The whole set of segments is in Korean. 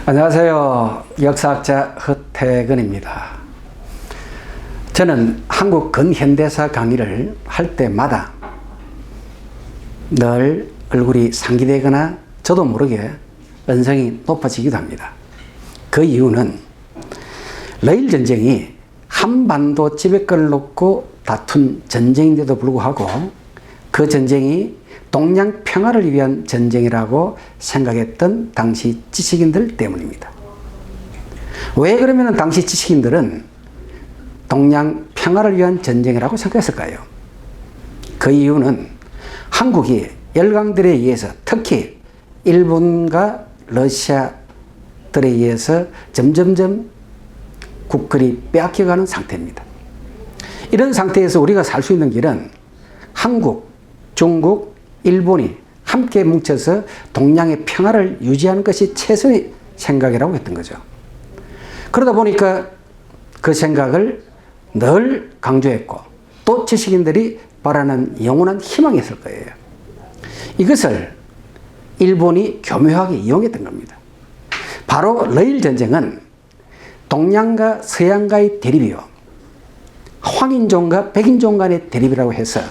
안녕하세요. 역사학자 허태근입니다. 저는 한국 근현대사 강의를 할 때마다 늘 얼굴이 상기되거나 저도 모르게 언성이 높아지기도 합니다. 그 이유는 러일 전쟁이 한반도 지배권을 놓고 다툰 전쟁인데도 불구하고 그 전쟁이 동양 평화를 위한 전쟁이라고 생각했던 당시 지식인들 때문입니다. 왜 그러면 당시 지식인들은 동양 평화를 위한 전쟁이라고 생각했을까요? 그 이유는 한국이 열강들에 의해서, 특히 일본과 러시아들에 의해서 점점점 국권이 빼앗겨가는 상태입니다. 이런 상태에서 우리가 살 수 있는 길은 한국, 중국, 일본이 함께 뭉쳐서 동양의 평화를 유지하는 것이 최선의 생각이라고 했던 거죠. 그러다 보니까 그 생각을 늘 강조했고 또 지식인들이 바라는 영원한 희망이 있을 거예요. 이것을 일본이 교묘하게 이용했던 겁니다. 바로 러일 전쟁은 동양과 서양과의 대립이요, 황인종과 백인종 간의 대립이라고 해서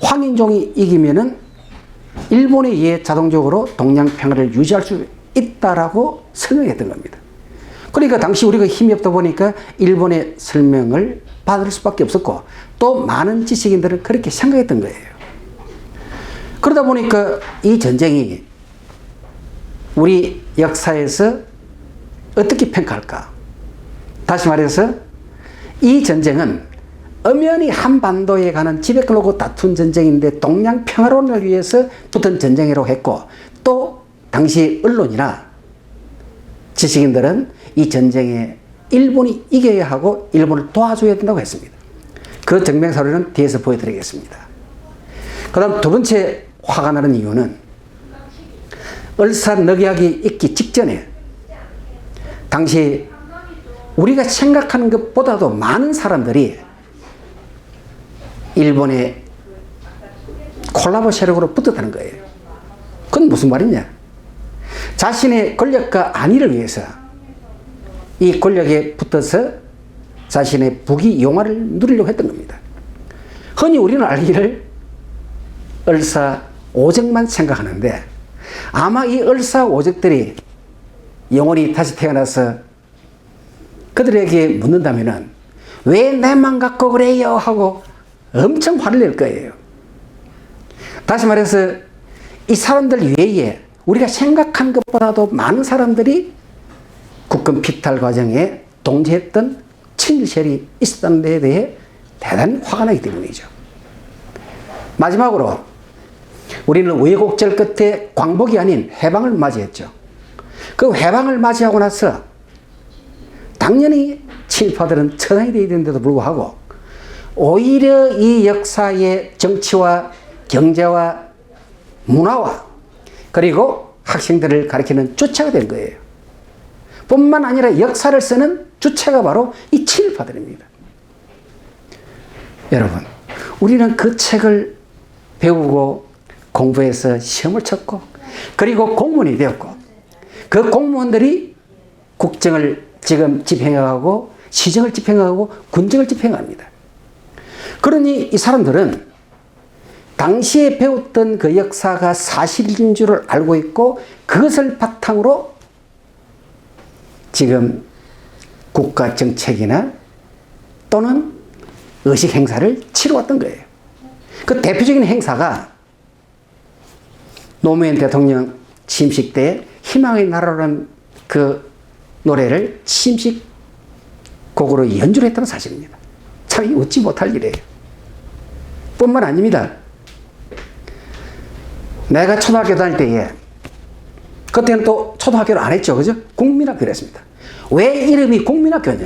황인종이 이기면은 일본에 의해 자동적으로 동양 평화를 유지할 수 있다라고 설명했던 겁니다. 그러니까 당시 우리가 힘이 없다 보니까 일본의 설명을 받을 수밖에 없었고 또 많은 지식인들은 그렇게 생각했던 거예요. 그러다 보니까 이 전쟁이 우리 역사에서 어떻게 평가할까? 다시 말해서 이 전쟁은 엄연히 한반도에 관한 지배권을 놓고 다툰 전쟁인데 동양 평화론을 위해서 붙은 전쟁이라고 했고 또 당시 언론이나 지식인들은 이 전쟁에 일본이 이겨야 하고 일본을 도와줘야 된다고 했습니다. 그 증명사료는 뒤에서 보여드리겠습니다. 그 다음 두 번째 화가 나는 이유는 을사늑약이 있기 직전에 당시 우리가 생각하는 것보다도 많은 사람들이 일본의 콜라보 세력으로 붙었다는 거예요. 그건 무슨 말이냐? 자신의 권력과 안위를 위해서 이 권력에 붙어서 자신의 부귀 영화를 누리려고 했던 겁니다. 흔히 우리는 알기를 을사오적만 생각하는데 아마 이 을사오적들이 영원히 다시 태어나서 그들에게 묻는다면은 왜 내만 갖고 그래요? 하고 엄청 화를 낼 거예요. 다시 말해서 이 사람들 외에 우리가 생각한 것보다도 많은 사람들이 국권 피탈 과정에 동조했던 친일셀이 있었다는 데에 대해 대단히 화가 나기 때문이죠. 마지막으로 우리는 우여곡절 끝에 광복이 아닌 해방을 맞이했죠. 그 해방을 맞이하고 나서 당연히 친일파들은 처단이 되어야 되는데도 불구하고 오히려 이 역사의 정치와 경제와 문화와 그리고 학생들을 가르치는 주체가 된 거예요. 뿐만 아니라 역사를 쓰는 주체가 바로 이 친일파들입니다. 여러분, 우리는 그 책을 배우고 공부해서 시험을 쳤고 그리고 공무원이 되었고 그 공무원들이 국정을 지금 집행하고 시정을 집행하고 군정을 집행합니다. 그러니 이 사람들은 당시에 배웠던 그 역사가 사실인 줄을 알고 있고 그것을 바탕으로 지금 국가 정책이나 또는 의식 행사를 치러왔던 거예요. 그 대표적인 행사가 노무현 대통령 취임식 때 희망의 나라라는 그 노래를 취임식 곡으로 연주를 했다는 사실입니다. 참 웃지 못할 일이에요. 뿐만 아닙니다. 내가 초등학교 다닐 때에 그때는 또 초등학교를 안 했죠. 그죠? 국민학교를 했습니다. 왜 이름이 국민학교냐?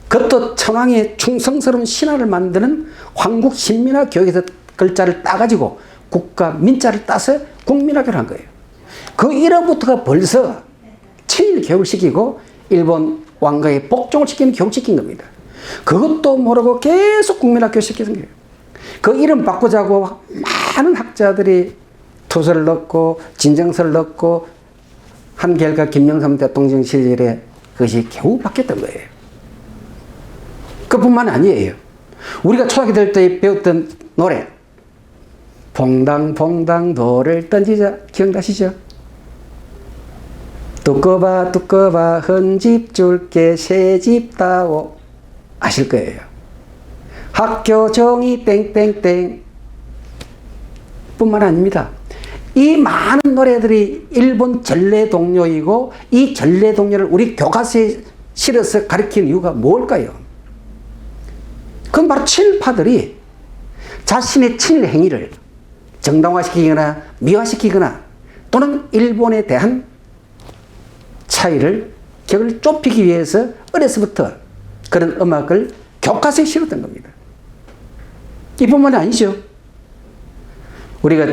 그것도 천황의 충성스러운 신하를 만드는 황국신민화 교육에서 글자를 따가지고 국가 민자를 따서 국민학교를 한 거예요. 그 이름부터가 벌써 친일 교육을 시키고 일본 왕가의 복종을 시키는 교육을 시킨 겁니다. 그것도 모르고 계속 국민학교 시키는 거예요. 그 이름 바꾸자고 많은 학자들이 투서를 넣고 진정서를 넣고 한 결과 김영삼 대통령 시절에 그것이 겨우 바뀌었던 거예요. 그뿐만 아니에요. 우리가 초등학교 때 배웠던 노래 퐁당퐁당 돌을 던지자 기억나시죠? 두꺼봐 두꺼봐 헌집 줄게 새집 따오 아실 거예요. 학교 종이 땡땡땡 뿐만 아닙니다. 이 많은 노래들이 일본 전래 동요이고 이 전래 동요를 우리 교과서에 실어서 가르치는 이유가 뭘까요? 그건 바로 친일파들이 자신의 친일 행위를 정당화시키거나 미화시키거나 또는 일본에 대한 차이를 격을 좁히기 위해서 어려서부터 그런 음악을 교과서에 실었던 겁니다. 이뿐만이 아니죠. 우리가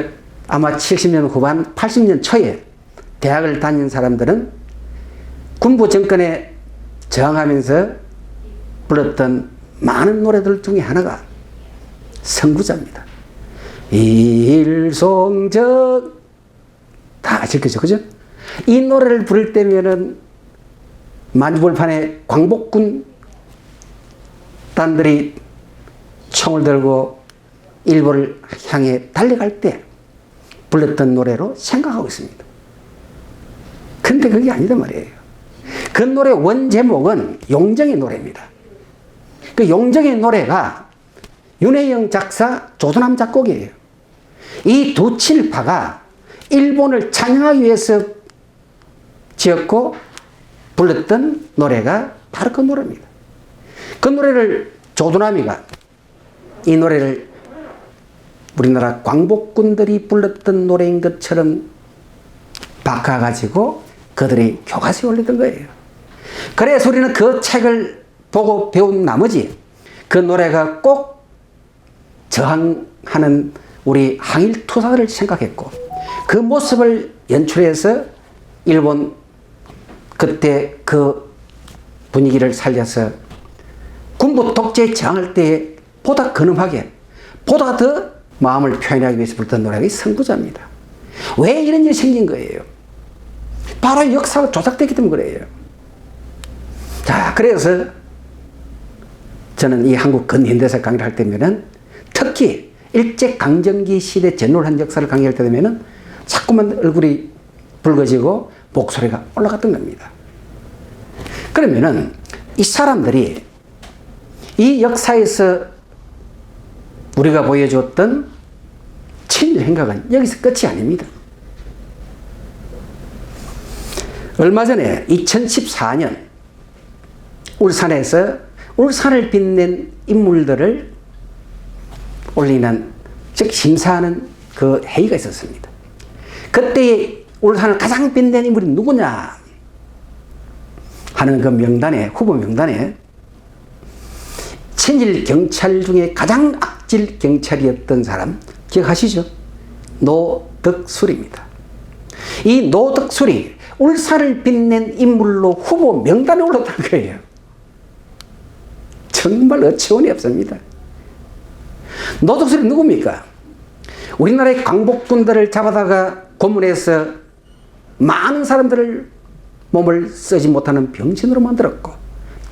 아마 70년 후반 80년 초에 대학을 다닌 사람들은 군부 정권에 저항하면서 불렀던 많은 노래들 중에 하나가 선구자입니다. 일송정 다 아실 거죠, 그죠? 이 노래를 부를 때면은 만주벌판에 광복군 단들이 총을 들고 일본을 향해 달려갈 때 불렀던 노래로 생각하고 있습니다. 근데 그게 아니단 말이에요. 그 노래 원 제목은 용정의 노래입니다. 그 용정의 노래가 윤혜영 작사, 조선암 작곡이에요. 이 두 친일파가 일본을 찬양하기 위해서 지었고 불렀던 노래가 바로 그 노래입니다. 그 노래를 조두남이가 이 노래를 우리나라 광복군들이 불렀던 노래인 것처럼 바꿔가지고 그들이 교과서에 올리던 거예요. 그래서 우리는 그 책을 보고 배운 나머지 그 노래가 꼭 저항하는 우리 항일 투사들을 생각했고 그 모습을 연출해서 일본 그때 그 분위기를 살려서 군부 독재에 저항할 때 보다 근엄하게 보다 더 마음을 표현하기 위해서 부르던 노래가 이 선구자입니다. 왜 이런 일이 생긴 거예요? 바로 역사가 조작되기 때문에 그래요. 자, 그래서 저는 이 한국 근현대사 강의를 할 때면은 특히 일제강점기 시대 전후한 역사를 강의할 때 되면은 자꾸만 얼굴이 붉어지고 목소리가 올라갔던 겁니다. 그러면은 이 사람들이 이 역사에서 우리가 보여줬던 친일 행각은 여기서 끝이 아닙니다. 얼마 전에 2014년 울산에서 울산을 빛낸 인물들을 올리는, 즉 심사하는 그 회의가 있었습니다. 그때 울산을 가장 빛낸 인물이 누구냐 하는 그 명단에, 후보 명단에 친일 경찰 중에 가장 악질 경찰이었던 사람 기억하시죠? 노덕술입니다. 이 노덕술이 울산을 빛낸 인물로 후보 명단에 올랐다는 거예요. 정말 어처구니 없습니다. 노덕술이 누굽니까? 우리나라의 광복군들을 잡아다가 고문해서 많은 사람들을 몸을 쓰지 못하는 병신으로 만들었고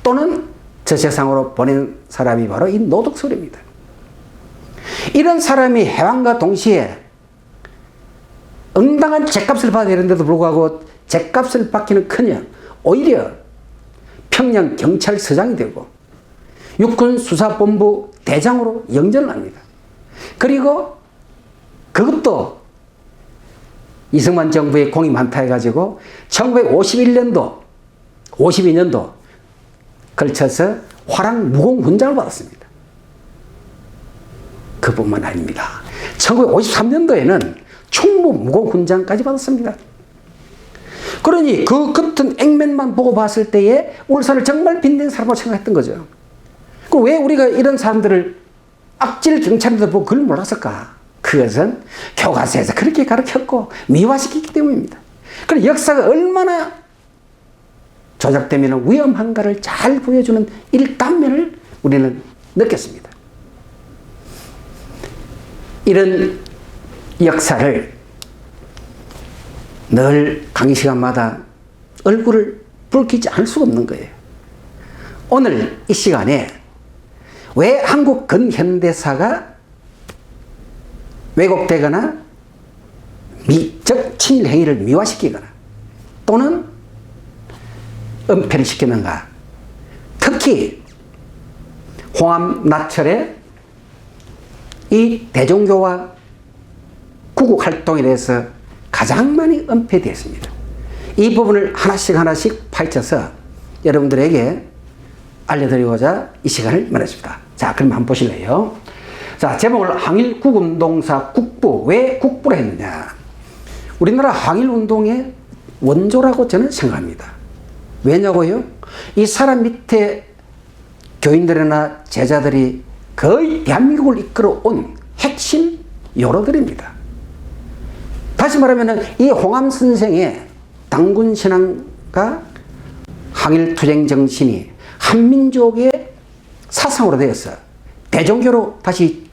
또는 저 세상으로 보낸 사람이 바로 이 노덕술입니다. 이런 사람이 해방과 동시에 응당한 죗값을 받아야 되는데도 불구하고 죗값을 받기는커녕 오히려 평양 경찰서장이 되고 육군수사본부 대장으로 영전을 합니다. 그리고 그것도 이승만 정부의 공이 많다 해가지고 1951년도 52년도 걸쳐서 화랑 무공훈장을 받았습니다. 그뿐만 아닙니다. 1953년도에는 충무 무공훈장까지 받았습니다. 그러니 그 같은 액면만 보고 봤을 때에 울산을 정말 빛낸 사람으로 생각했던 거죠. 그 왜 우리가 이런 사람들을 악질 경찰들 보고 그걸 몰랐을까? 그것은 교과서에서 그렇게 가르쳤고 미화시키기 때문입니다. 그럼 역사가 얼마나 조작되면 위험한가를 잘 보여주는 일단면을 우리는 느꼈습니다. 이런 역사를 늘 강의 시간마다 얼굴을 붉히지 않을 수가 없는 거예요. 오늘 이 시간에 왜 한국 근현대사가 왜곡되거나 미적 친일 행위를 미화시키거나 또는 은폐를 시키는가. 특히 홍암 나철의 이 대종교와 구국 활동에 대해서 가장 많이 은폐되었습니다. 이 부분을 하나씩 파헤쳐서 여러분들에게 알려드리고자 이 시간을 마련했습니다. 자, 그럼 한번 보실래요? 자, 제목을 항일구국운동사 국부. 왜 국부를 했느냐? 우리나라 항일운동의 원조라고 저는 생각합니다. 왜냐고요? 이 사람 밑에 교인들이나 제자들이 거의 대한민국을 이끌어온 핵심 요로들입니다. 다시 말하면 이 홍암 선생의 당군 신앙과 항일투쟁 정신이 한민족의 사상으로 되어서 대종교로 다시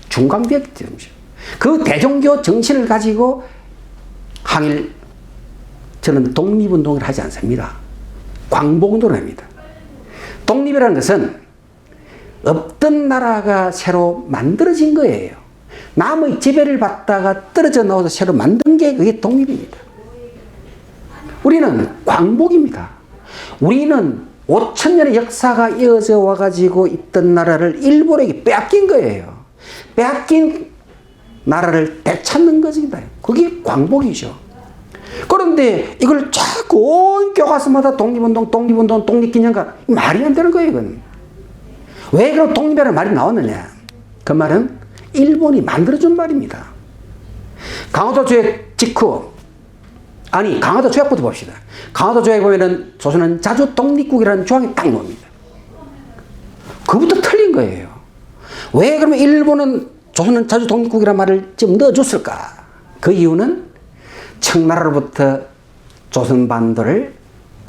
중강되었기 때문이죠. 그 대종교 정신을 가지고 항일, 저는 독립운동을 하지 않습니다. 광복운동을 합니다. 독립이라는 것은 없던 나라가 새로 만들어진 거예요. 남의 지배를 받다가 떨어져 나와서 새로 만든 게 그게 독립입니다. 우리는 광복입니다. 우리는 5,000년의 역사가 이어져 와가지고 있던 나라를 일본에게 빼앗긴 거예요. 빼앗긴 나라를 되찾는 것입니다. 그게 광복이죠. 그런데 이걸 자꾸 온 교과서마다 독립운동, 독립기념관, 말이 안 되는 거예요, 이건. 왜 그럼 독립이라는 말이 나왔느냐? 그 말은 일본이 만들어준 말입니다. 강화도 조약 직후, 아니, 강화도 조약부터 봅시다. 강화도 조약에 보면은 조선은 자주 독립국이라는 조항이 딱 나옵니다. 그부터 틀린 거예요. 왜 그러면 일본은 조선은 자주 독립국이라는 말을 지금 넣어줬을까? 그 이유는 청나라로부터 조선 반도를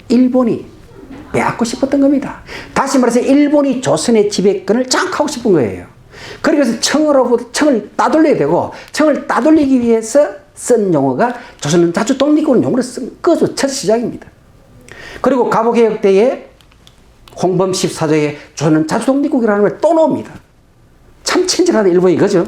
일본이 빼앗고 싶었던 겁니다. 다시 말해서 일본이 조선의 지배권을 장악하고 싶은 거예요. 그래서 청을 따돌려야 되고, 청을 따돌리기 위해서 쓴 용어가 조선은 자주 독립국을 용어로 쓴 것으로 첫 시작입니다. 그리고 갑오개혁 때에 홍범 14조에 조선은 자주 독립국이라는 말 또 나옵니다. 참 친절하다 일본이, 그죠?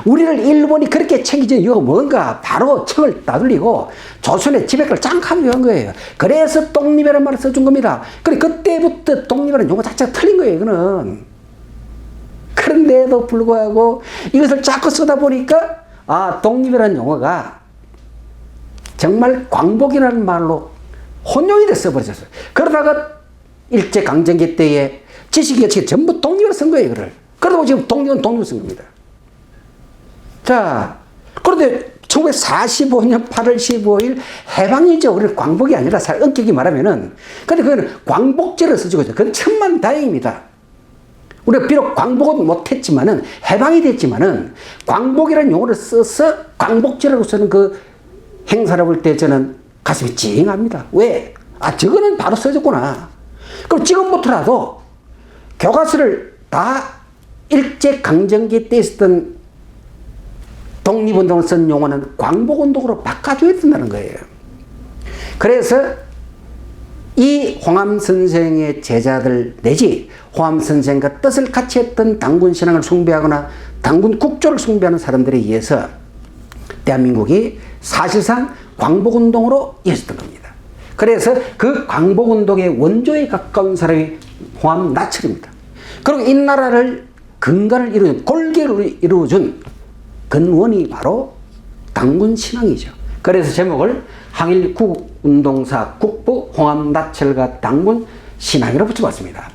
우리를 일본이 그렇게 챙기는 이유가 뭔가? 바로 청을 따돌리고 조선의 지배권을 장악하기 위한 거예요. 그래서 독립이라는 말을 써준 겁니다. 그래, 그때부터 독립이라는 용어 자체가 틀린 거예요, 이거는. 그런데도 불구하고 이것을 자꾸 쓰다 보니까, 아, 독립이라는 용어가 정말 광복이라는 말로 혼용이 돼서 버렸어요. 그러다가 일제강점기 때에 지식인이 전부 독립을 쓴 거예요, 이거를. 그러다가 지금 독립을 쓴 겁니다. 자, 그런데 1945년 8월 15일 해방이죠. 우리는 광복이 아니라 엄격히 말하면은. 근데 그거는 광복절을 쓰죠. 그건 천만다행입니다. 우리가 비록 광복은 못했지만은, 해방이 됐지만은, 광복이라는 용어를 써서 광복절이라고 쓰는 그 행사를 볼 때 저는 가슴이 찡합니다. 왜? 아, 저거는 바로 써졌구나. 그럼 지금부터라도 교과서를 다 일제강점기 때 있었던 독립운동을 쓴 용어는 광복운동으로 바꿔줘야 된다는 거예요. 그래서 이 홍암 선생의 제자들 내지 홍암 선생과 뜻을 같이 했던 당군 신앙을 숭배하거나 당군 국조를 숭배하는 사람들에 의해서 대한민국이 사실상 광복운동으로 이어졌던 겁니다. 그래서 그 광복운동의 원조에 가까운 사람이 홍암 나철입니다. 그리고 이 나라를 근간을 이루어준, 골계를 이루어준 근원이 바로 당군 신앙이죠. 그래서 제목을 항일구국운동사 국부 홍암 나철과 당군 신앙이라고 붙여봤습니다.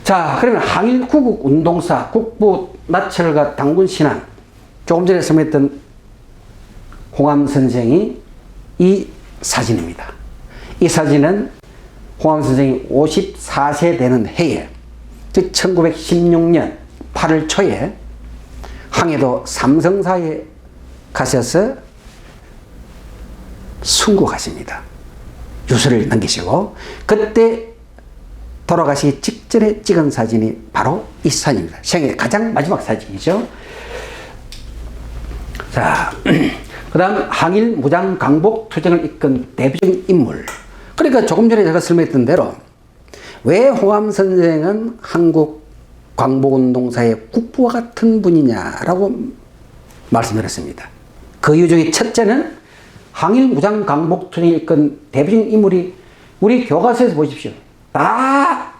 자, 그러면 항일구국운동사 국부 나철과 당군 신앙, 조금 전에 설명했던 홍암 선생이 이 사진입니다. 이 사진은 홍암 선생이 54세 되는 해에, 즉 1916년 8월 초에 항해도 삼성사에 가셔서 순국하십니다. 유서를 남기시고, 그때 돌아가시기 직전에 찍은 사진이 바로 이 사진입니다. 생애 가장 마지막 사진이죠. 자, 그 다음 항일 무장 강복 투쟁을 이끈 대표적인 인물. 그러니까 조금 전에 제가 설명했던 대로 왜 홍암 선생은 한국 광복운동사의 국부와 같은 분이냐라고 말씀드렸습니다. 그 이유 중에 첫째는 항일 무장 강복 투쟁을 이끈 대표적인 인물이 우리 교과서에서 보십시오. 다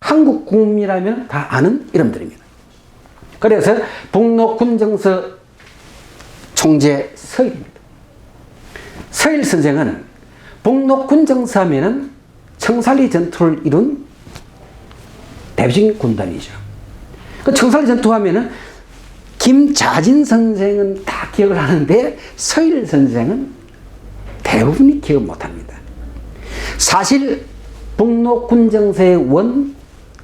한국 국민이라면 다 아는 이름들입니다. 그래서 북로 군정서 총재 서일입니다. 서일 선생은 북로 군정서 하면은 청산리 전투를 이룬 대표적인 군단이죠. 그 청산리 전투 하면은 김자진 선생은 다 기억을 하는데 서일 선생은 대부분이 기억 못 합니다. 사실 북로 군정서의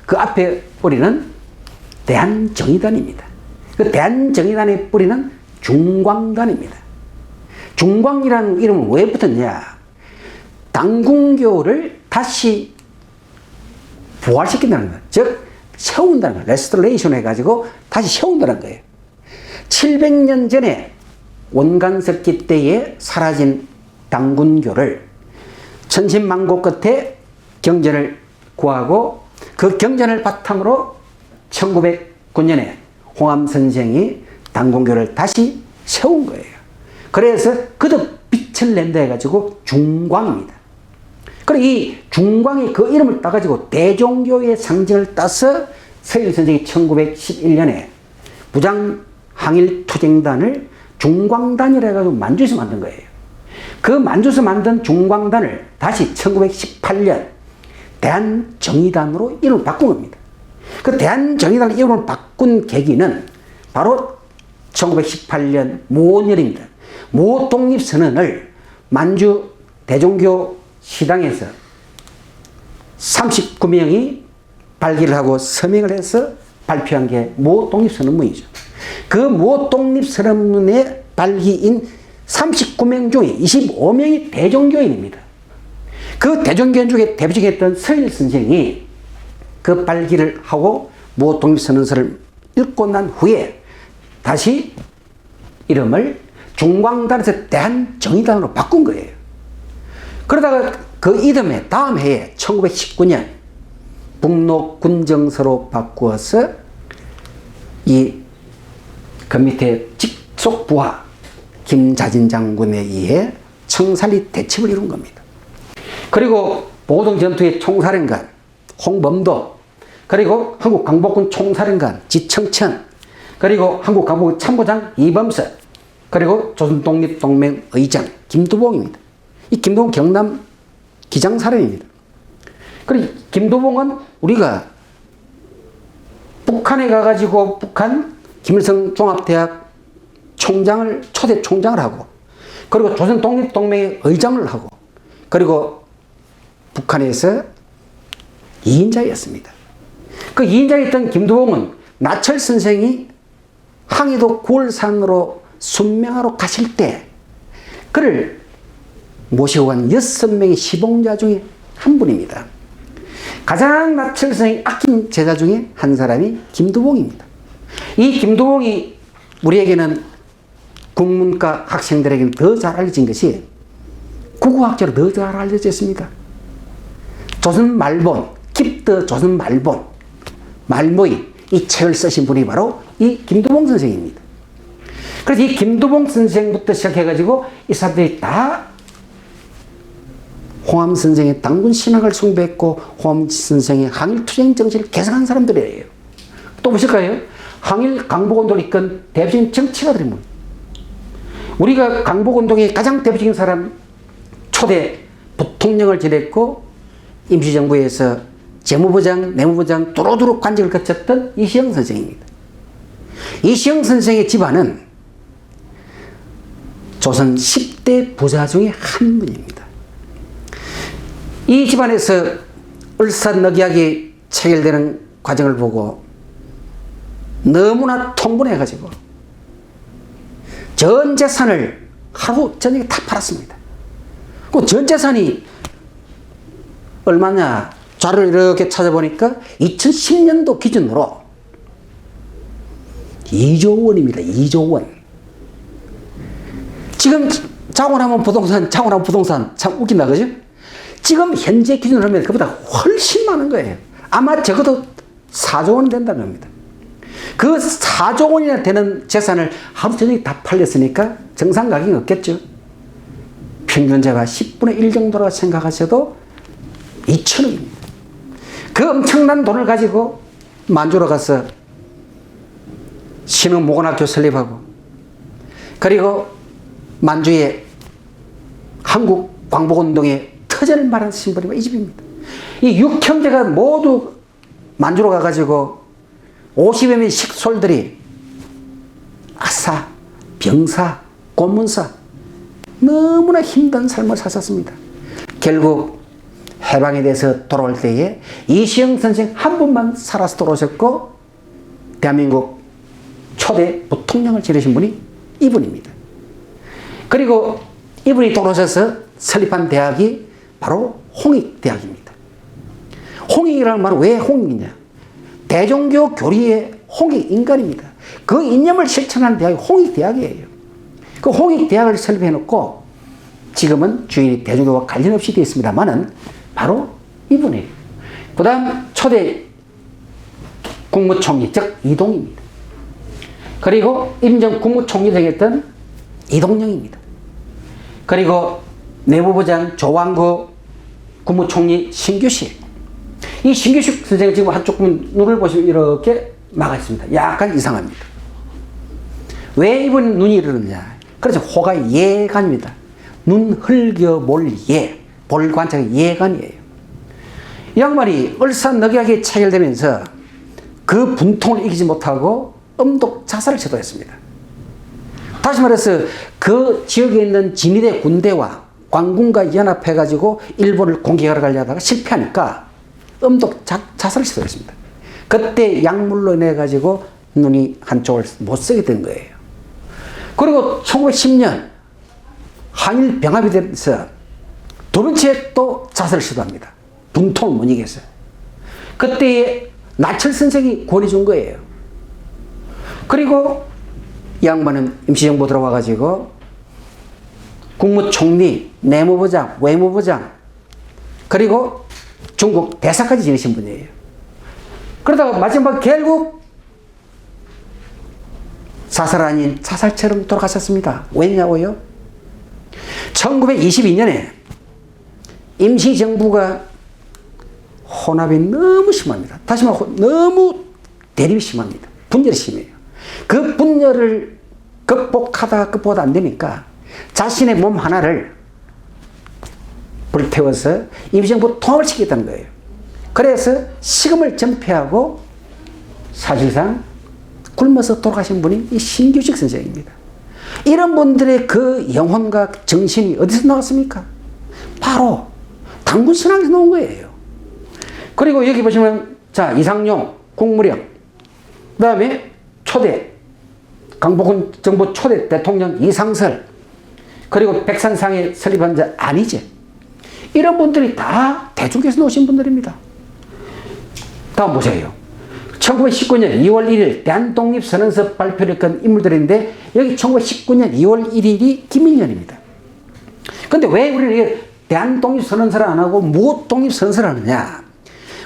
그 앞에 뿌리는 대한정의단입니다. 그 대한정의단의 뿌리는 중광단입니다. 중광이라는 이름은 왜 붙었냐? 당군교를 다시 부활시킨다는 거예요. 즉, 세운다는 거예요. 레스토레이션 해가지고 다시 세운다는 거예요. 700년 전에 원간석기 때에 사라진 당군교를 천신만고 끝에 경전을 구하고 그 경전을 바탕으로 1909년에 홍암 선생이 당군교를 다시 세운 거예요. 그래서 거듭 빛을 낸다 해가지고 중광입니다. 그리고 이 중광이 그 이름을 따가지고 대종교의 상징을 따서 서일 선생이 1911년에 무장 항일 투쟁단을 중광단이라 해가지고 만주에서 만든 거예요. 그 만주에서 만든 중광단을 다시 1918년 대한정의단으로 이름을 바꾼 겁니다. 그 대한정의단 이름을 바꾼 계기는 바로 1918년 모원열입니다. 모독립선언을 만주 대종교 시당에서 39명이 발기를 하고 서명을 해서 발표한 게 모독립선언문이죠. 그 모독립선언문의 발기인 39명 중에 25명이 대종교인입니다. 그 대종교인 중에 대표적이었던 서일 선생이 그 발기를 하고 모독립선언서를 읽고 난 후에 다시 이름을 중광단에서 대한정의단으로 바꾼 거예요. 그러다가 그 이듬해 다음 해에 1919년 북로 군정서로 바꾸어서 그 밑에 직속 부하 김자진 장군에 의해 청산리 대첩을 이룬 겁니다. 그리고 보동 전투의 총사령관 홍범도, 그리고 한국 강복군 총사령관 지청천, 그리고 한국 강복군 참모장 이범석, 그리고 조선독립동맹 의장 김두봉입니다. 이 김두봉 경남 기장사령입니다. 그리고 김두봉은 우리가 북한에 가가지고 북한 김일성 종합대학 총장을, 초대 총장을 하고, 그리고 조선독립동맹의 의장을 하고, 그리고 북한에서 2인자였습니다. 그 2인자였던 김두봉은 나철 선생이 항해도 9월산으로 순명하러 가실 때 그를 모시고 간 6명의 시봉자 중에 한 분입니다. 가장 나철 선생이 아낀 제자 중에 한 사람이 김두봉입니다. 이 김두봉이 우리에게는 국문과 학생들에게는 더 잘 알려진 것이 국어학자로 더 잘 알려져 있습니다. 조선 말본, 깁더 조선 말본, 말모이 이 책을 쓰신 분이 바로 이 김두봉 선생입니다. 그래서 이 김두봉 선생부터 시작해가지고 이 사람들이 다 홍암 선생의 당군 신학을 숭배했고 홍암 선생의 항일투쟁 정신을 개성한 사람들이에요. 또 보실까요? 항일 강복운동을 이끈 대표적인 정치가들입니다. 우리가 강복운동의 가장 대표적인 사람 초대 부통령을 지냈고 임시정부에서 재무부장, 내무부장 두루두루 관직을 거쳤던 이시영 선생입니다. 이시영 선생의 집안은 조선 10대 부자 중에 한 분입니다. 이 집안에서 을사늑약이 체결되는 과정을 보고 너무나 통분해가지고 전 재산을 하루 저녁에 다 팔았습니다. 그 전 재산이 얼마냐 자료를 이렇게 찾아보니까 2010년도 기준으로 2조 원입니다. 2조 원. 지금 자고나면 부동산, 자고나면 부동산 참 웃긴다, 그죠? 지금 현재 기준으로 하면 그보다 훨씬 많은 거예요. 아마 적어도 4조 원 된다는 겁니다. 그 4조 원이나 되는 재산을 하루 저녁에 다 팔렸으니까 정상 가격이 없겠죠. 평균자가 10분의 1 정도라고 생각하셔도 2천억입니다. 그 엄청난 돈을 가지고 만주로 가서 신흥모건학교 설립하고, 그리고 만주의 한국광복운동의 터전을 말하신 분이 이 집입니다. 이 6형제가 모두 만주로 가가지고 50여 명의 식솔들이 아사, 병사, 고문사 너무나 힘든 삶을 사셨습니다. 결국 해방에 대해서 돌아올 때에 이시영 선생 한 분만 살아서 돌아오셨고, 대한민국 초대 부통령을 지내신 분이 이분입니다. 그리고 이분이 돌아오셔서 설립한 대학이 바로 홍익대학입니다. 홍익이라는 말은 왜 홍익이냐? 대종교 교리의 홍익인간입니다. 그 이념을 실천하는 대학이 홍익대학이에요. 그 홍익대학을 설립해놓고 지금은 주인이 대종교와 관련 없이 되어 있습니다만은 바로 이분이에요. 그 다음 초대 국무총리, 즉 이동입니다. 그리고 임정 국무총리 되겠던 이동영입니다. 그리고 내무부장 조왕구 국무총리 신규식. 이 신규식 선생님 지금 한쪽 눈을 보시면 이렇게 막아 있습니다. 약간 이상합니다. 왜 이분 눈이 이러느냐? 그래서 호가 예간입니다. 눈 흘겨볼 예, 볼관자가 예간이에요. 이 양반이 을사늑약이 체결되면서 그 분통을 이기지 못하고 엄독 자살을 시도했습니다. 다시 말해서 그 지역에 있는 진위대 군대와 광군과 연합해가지고 일본을 공격하러 가려다가 실패하니까 엄독 자살을 시도했습니다. 그때 약물로 인해 가지고 눈이 한쪽을 못 쓰게 된 거예요. 그리고 1910년 한일 병합이 되면서 두 번째 또 자살을 시도합니다. 분통을 못 이겨서. 그때 나철 선생이 권해 준 거예요. 그리고 이 양반은 임시정부 들어와 가지고 국무총리, 내무부장, 외무부장, 그리고 중국 대사까지 지내신 분이에요. 그러다가 마지막 결국 자살 아닌 자살처럼 돌아가셨습니다. 왜냐고요? 1922년에 임시정부가 혼합이 너무 심합니다. 다시 말해 너무 대립이 심합니다. 분열이 심해요. 그 분열을 극복하다 안 되니까 자신의 몸 하나를 불태워서 임시정부 통합을 시키겠다는 거예요. 그래서 식음을 전폐하고 사실상 굶어서 돌아가신 분이 이 신규식 선생입니다. 이런 분들의 그 영혼과 정신이 어디서 나왔습니까? 바로 당군 신앙에서 나온 거예요. 그리고 여기 보시면 자 이상용, 국무령, 그 다음에 초대 강복훈 정부 초대 대통령 이상설, 그리고 백산상에 설립한 자 안희제, 이런 분들이 다 대중에서 나오신 분들입니다. 다음 보세요. 1919년 2월 1일 대한독립선언서 발표를 했던 인물들인데 여기 1919년 2월 1일이 김일년입니다. 근데 왜 우리는 대한독립선언서를 안 하고 무독립선언서를 하느냐?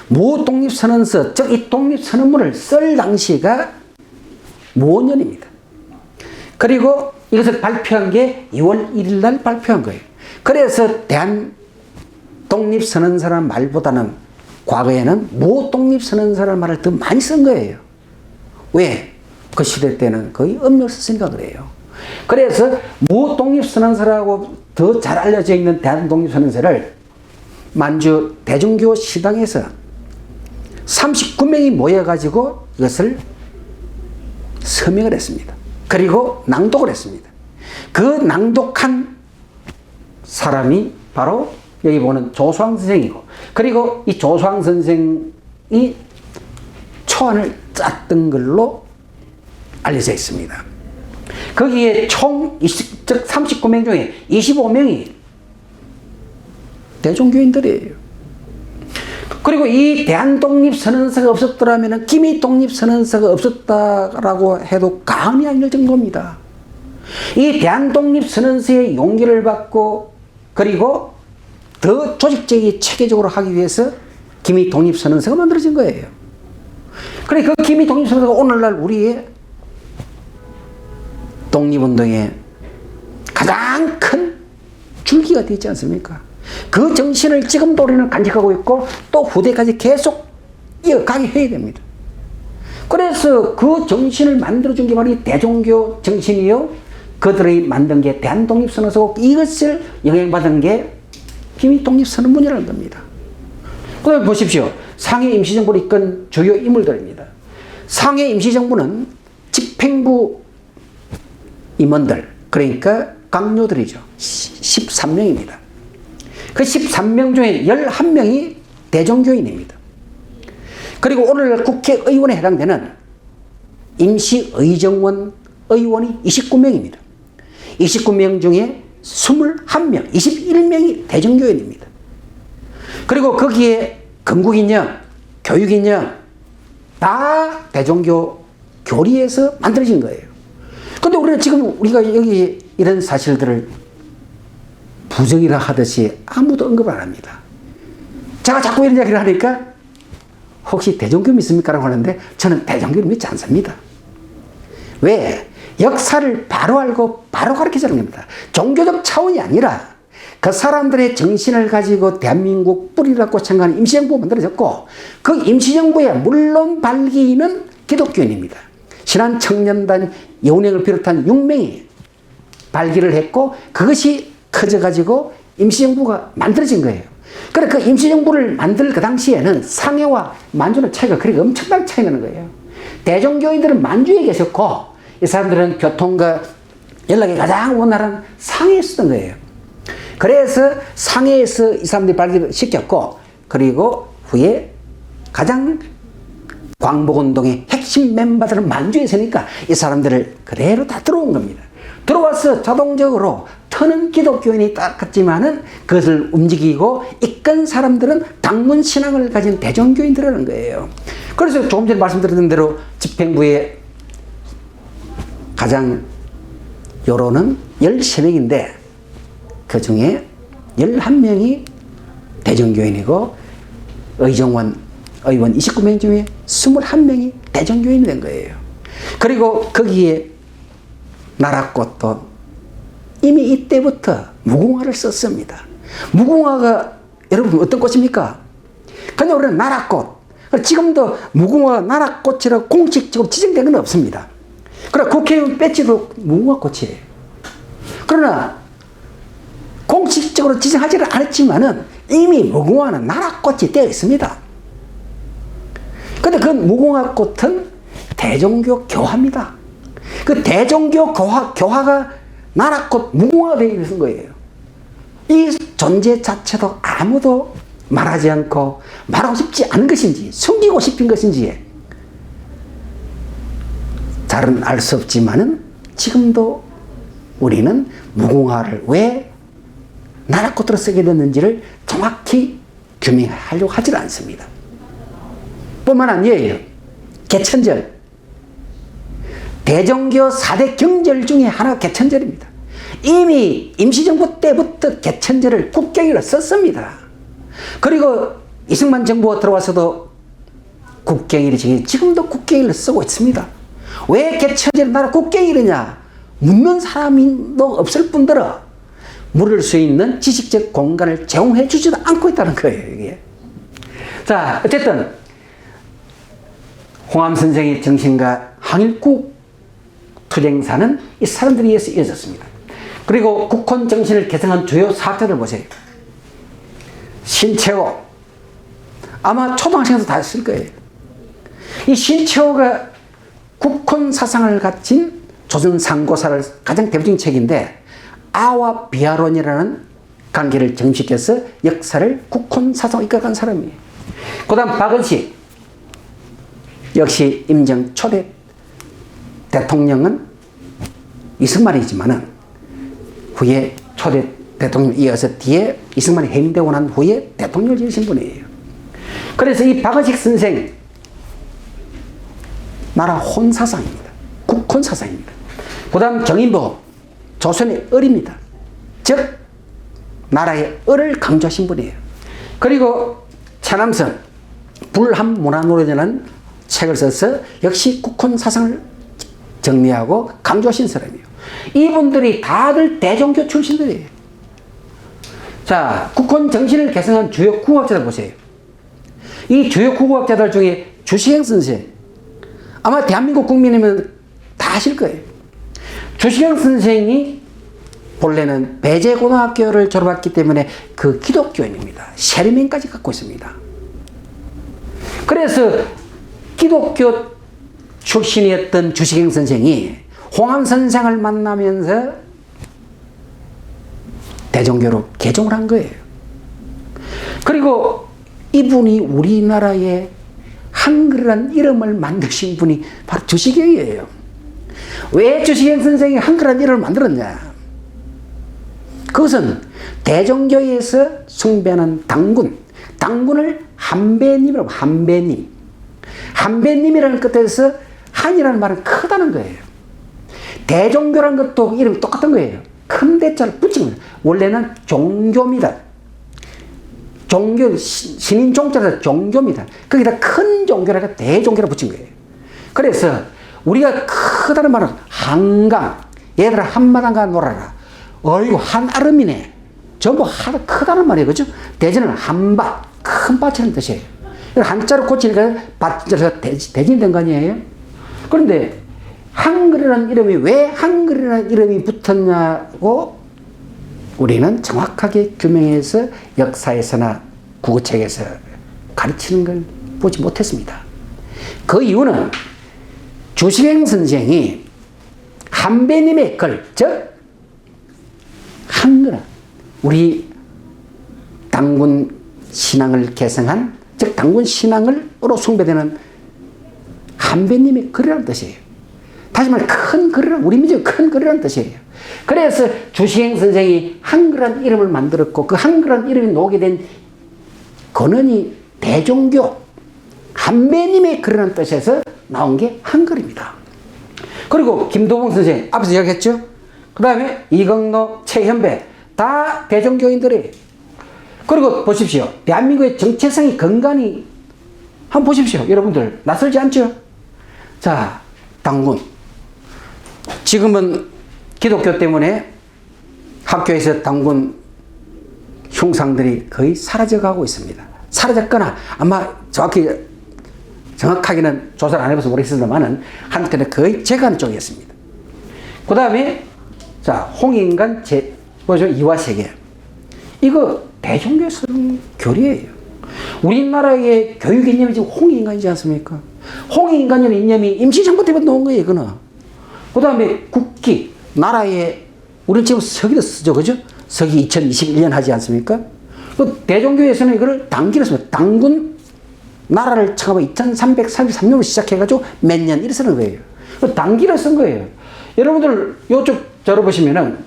무독립선언서, 즉 이 독립선언문을 쓸 당시가 무원년입니다. 그리고 이것을 발표한 게 2월 1일 날 발표한 거예요. 그래서 대한독립선언서라는 말보다는 과거에는 무독립선언서라는 말을 더 많이 쓴 거예요. 왜? 그 시대 때는 거의 엄력을 썼으니까 그래요. 그래서 무독립선언서라고 더 잘 알려져 있는 대한독립선언서를 만주 대종교 시당에서 39명이 모여가지고 이것을 서명을 했습니다. 그리고 낭독을 했습니다. 그 낭독한 사람이 바로 여기 보는 조수왕 선생이고, 그리고 이 조수왕 선생이 초안을 짰던 걸로 알려져 있습니다. 거기에 총 즉 39명 중에 25명이 대종교인들이에요. 그리고 이 대한독립선언서가 없었더라면 기미독립선언서가 없었다라고 해도 과언이 아닐 정도입니다. 이 대한독립선언서의 용기를 받고 그리고 더 조직적이고 체계적으로 하기 위해서 기미독립선언서가 만들어진 거예요. 그래 그 기미독립선언서가 오늘날 우리의 독립운동의 가장 큰 줄기가 되지 않습니까? 그 정신을 지금도 우리는 간직하고 있고 또 후대까지 계속 이어가게 해야 됩니다. 그래서 그 정신을 만들어준 게 바로 이 대종교 정신이요. 그들이 만든 게 대한독립선언서고 이것을 영향받은 게 기미독립선언문이라는 겁니다. 그다음에 보십시오. 상해 임시정부를 이끈 주요 인물들입니다. 상해 임시정부는 집행부 임원들, 그러니까 강요들이죠. 13명입니다. 그 13명 중에 11명이 대종교인입니다. 그리고 오늘날 국회의원에 해당되는 임시의정원 의원이 29명입니다. 29명 중에 21명, 21명이 대종교인입니다. 그리고 거기에 건국인령, 교육인령 다 대종교 교리에서 만들어진 거예요. 근데 우리는 지금 우리가 여기 이런 사실들을 부정이라 하듯이 아무도 언급을 안 합니다. 제가 자꾸 이런 이야기를 하니까 혹시 대종교 믿습니까? 라고 하는데 저는 대종교를 믿지 않습니다. 왜? 역사를 바로 알고 바로 가르치자는 겁니다. 종교적 차원이 아니라 그 사람들의 정신을 가지고 대한민국 뿌리라고 생각하는 임시정부가 만들어졌고 그 임시정부의 물론 발기인은 기독교인입니다. 신한청년단 여운형을 비롯한 6명이 발기를 했고 그것이 커져가지고 임시정부가 만들어진 거예요. 그래 그 임시정부를 만들 그 당시에는 상해와 만주는 차이가 그렇게 엄청나게 차이 나는 거예요. 대종교인들은 만주에 계셨고 이 사람들은 교통과 연락이 가장 원활한 상해에 있었던 거예요. 그래서 상해에서 이 사람들이 발기를 시켰고 그리고 후에 가장 광복운동의 핵심 멤버들은 만주에 있으니까 이 사람들을 그대로 다 들어온 겁니다. 들어와서 자동적으로 터는 기독교인이 따랐지만은 그것을 움직이고 이끈 사람들은 당군 신앙을 가진 대종교인들이라는 거예요. 그래서 조금 전에 말씀드렸던 대로 집행부의 가장 요로는 13명인데 그 중에 11명이 대종교인이고 의정원 의원 29명 중에 21명이 대종교인이 된 거예요. 그리고 거기에 나라꽃도 이미 이때부터 무궁화를 썼습니다. 무궁화가 여러분 어떤 꽃입니까? 그냥 우리는 나라꽃. 지금도 무궁화 나라꽃이라고 공식적으로 지정된 건 없습니다. 그러나 국회의원 배지도 무궁화꽃이에요. 그러나 공식적으로 지정하지를 않았지만은 이미 무궁화는 나라꽃이 되어 있습니다. 근데 그 무궁화꽃은 대종교 교화입니다. 그 대종교 교화가 나라꽃 무궁화가 되어 있는 거예요. 이 존재 자체도 아무도 말하지 않고 말하고 싶지 않은 것인지 숨기고 싶은 것인지 잘은 알 수 없지만은 지금도 우리는 무궁화를 왜 나라꽃으로 쓰게 됐는지를 정확히 규명하려고 하질 않습니다. 뿐만 아니에요. 개천절. 대종교 4대 경절 중에 하나가 개천절입니다. 이미 임시정부 때부터 개천절을 국경일로 썼습니다. 그리고 이승만 정부가 들어와서도 국경일이 지금도 국경일로 쓰고 있습니다. 왜 개천절을 나라 국경일이냐? 묻는 사람도 없을 뿐더러 물을 수 있는 지식적 공간을 제공해 주지도 않고 있다는 거예요. 이게. 자, 어쨌든 홍암 선생의 정신과 항일국 투쟁사는 이 사람들에 의해서 이어졌습니다. 그리고 국헌 정신을 개성한 주요 사학자들 보세요. 신채호. 아마 초등학생에서 다 했을 거예요. 이 신채호가 국헌 사상을 가진 조선 상고사를 가장 대표적인 책인데 아와 비아론이라는 관계를 정식해서 역사를 국헌 사상으로 이끌어간 사람이에요. 그 다음 박은식. 역시 임정 초대 대통령은 이승만이지만은 후에 초대 대통령 이어서 뒤에 이승만이 해임되고 난 후에 대통령을 지으신 분이에요. 그래서 이 박은식 선생 나라 혼사상입니다. 국혼사상입니다. 그 다음 정인보 조선의 을입니다. 즉 나라의 을을 강조하신 분이에요. 그리고 차남성 불합문화노래라는 책을 써서 역시 국헌 사상을 정리하고 강조하신 사람이에요. 이분들이 다들 대종교 출신들이에요. 자, 국헌 정신을 개성한 주요 국어학자들 보세요. 이 주요 국어학자들 중에 주시행 선생, 아마 대한민국 국민이면 다 아실 거예요. 주시행 선생이 본래는 배제고등학교를 졸업했기 때문에 그 기독교인입니다. 세리명까지 갖고 있습니다. 그래서 기독교 출신이었던 주시경 선생이 홍암 선생을 만나면서 대종교로 개종을 한 거예요. 그리고 이분이 우리나라에 한글이라는 이름을 만드신 분이 바로 주시경이에요. 왜 주시경 선생이 한글이라는 이름을 만들었냐? 그것은 대종교에서 숭배하는 당군, 당군을 한배님이라고, 한배님. 한배님이라는 뜻에서 한이라는 말은 크다는 거예요. 대종교라는 것도 이름이 똑같은 거예요. 큰 대자를 붙인 거예요. 원래는 종교입니다. 종교, 신인 종자라서 종교입니다. 거기다 큰 종교라서 대종교라 붙인 거예요. 그래서 우리가 크다는 말은 한강, 얘들아 한마당 가 놀아라. 어이구 한아름이네. 전부 크다는 말이에요. 그죠? 대전은 한밭, 큰 밭이라는 뜻이에요. 한자로 고치니까 밭에서 대진이 된 거 아니에요? 그런데 한글이라는 이름이 왜 한글이라는 이름이 붙었냐고 우리는 정확하게 규명해서 역사에서나 국어책에서 가르치는 걸 보지 못했습니다. 그 이유는 주시경 선생이 한배님의 글, 즉 한글은 우리 당군 신앙을 개성한, 즉 당군 신앙으로 숭배되는 한배님의 글이라는 뜻이에요. 다시 말해 큰 글이란, 우리 민족의 큰 글이라는 뜻이에요. 그래서 주시경 선생이 한글이라는 이름을 만들었고 그 한글이라는 이름이 녹게 된 근원이 대종교 한배님의 글이라는 뜻에서 나온 게 한글입니다. 그리고 김도봉 선생 앞에서 이야기했죠. 그 다음에 이경로, 최현배 다 대종교인들이에요. 그리고 보십시오. 대한민국의 정체성이 근간이 한번 보십시오. 여러분들 낯설지 않죠? 자, 당군. 지금은 기독교 때문에 학교에서 당군 흉상들이 거의 사라져가고 있습니다. 사라졌거나 아마 정확하게는 조사를 안 해봐서 모르겠습니다만은 한때는 거의 제거하는 쪽이었습니다. 그 다음에 자, 홍인간 보죠. 이화세계. 이거 대종교에 쓰는 교리예요. 우리나라의 교육 이념이 지금 홍인간이지 않습니까? 홍인간이라는 이념이 임시정부 때문에 나온 거예요, 이거는. 그 다음에 국기, 나라에, 우리는 지금 서기도 쓰죠, 그죠? 서기 2021년 하지 않습니까? 그 대종교에서는 이거를 당기를 씁니다. 당군, 나라를 창업한 2333년으로 시작해가지고 몇 년 이렇게 쓰는 거예요. 당기를 쓴 거예요. 여러분들, 요쪽 저로 보시면은,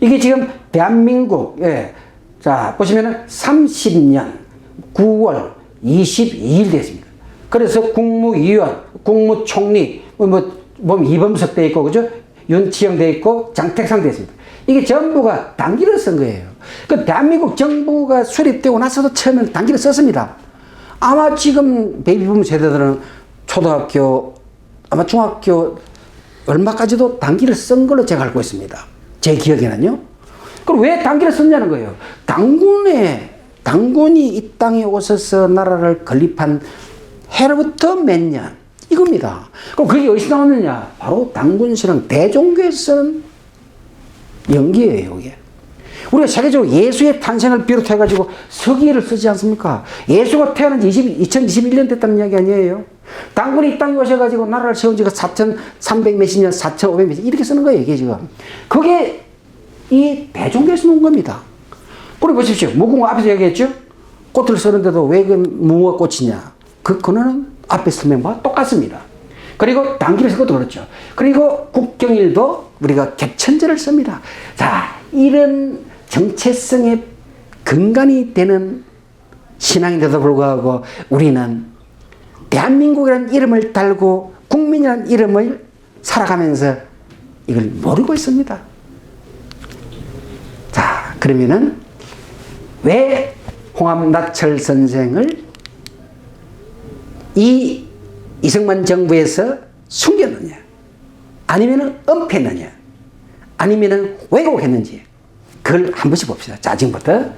이게 지금 대한민국, 예. 자, 보시면은 30년 9월 22일 됐습니다. 그래서 국무위원, 국무총리, 이범석 돼 있고, 그죠? 윤치영 돼 있고, 장택상 돼 있습니다. 이게 전부가 당기를 쓴 거예요. 그 대한민국 정부가 수립되고 나서도 처음에는 당기를 썼습니다. 아마 지금 베이비붐 세대들은 초등학교, 아마 중학교 얼마까지도 당기를 쓴 걸로 제가 알고 있습니다. 제 기억에는요. 그럼 왜 당기를 썼냐는 거예요. 당군이 이 땅에 오셔서 나라를 건립한 해로부터 몇 년, 이겁니다. 그럼 그게 어디서 나왔느냐? 바로 당군신앙, 대종교에서 쓰는 연기예요, 이게. 우리가 세계적으로 예수의 탄생을 비롯해가지고 서기를 쓰지 않습니까? 예수가 태어난 지 2021년 됐다는 이야기 아니에요? 당군이 이 땅에 오셔가지고 나라를 세운 지가 4,300 몇십 년, 4,500 몇십 년, 이렇게 쓰는 거예요, 이게 지금. 그게 이 대종교에서 놓은 겁니다. 우리 보십시오. 무궁화 앞에서 얘기했죠? 꽃을 쓰는데도 왜 그 무궁화 꽃이냐? 그 근원은 앞에 설명과 똑같습니다. 그리고 당기를 쓴 것도 그렇죠. 그리고 국경일도 우리가 객천절을 씁니다. 자, 이런 정체성의 근간이 되는 신앙인데도 불구하고 우리는 대한민국이라는 이름을 달고 국민이라는 이름을 살아가면서 이걸 모르고 있습니다. 그러면은 왜 홍합나철 선생을 이 이승만 정부에서 숨겼느냐, 아니면은 은폐했느냐, 아니면은 왜곡했는지, 그걸 한 번씩 봅시다. 자, 지금부터.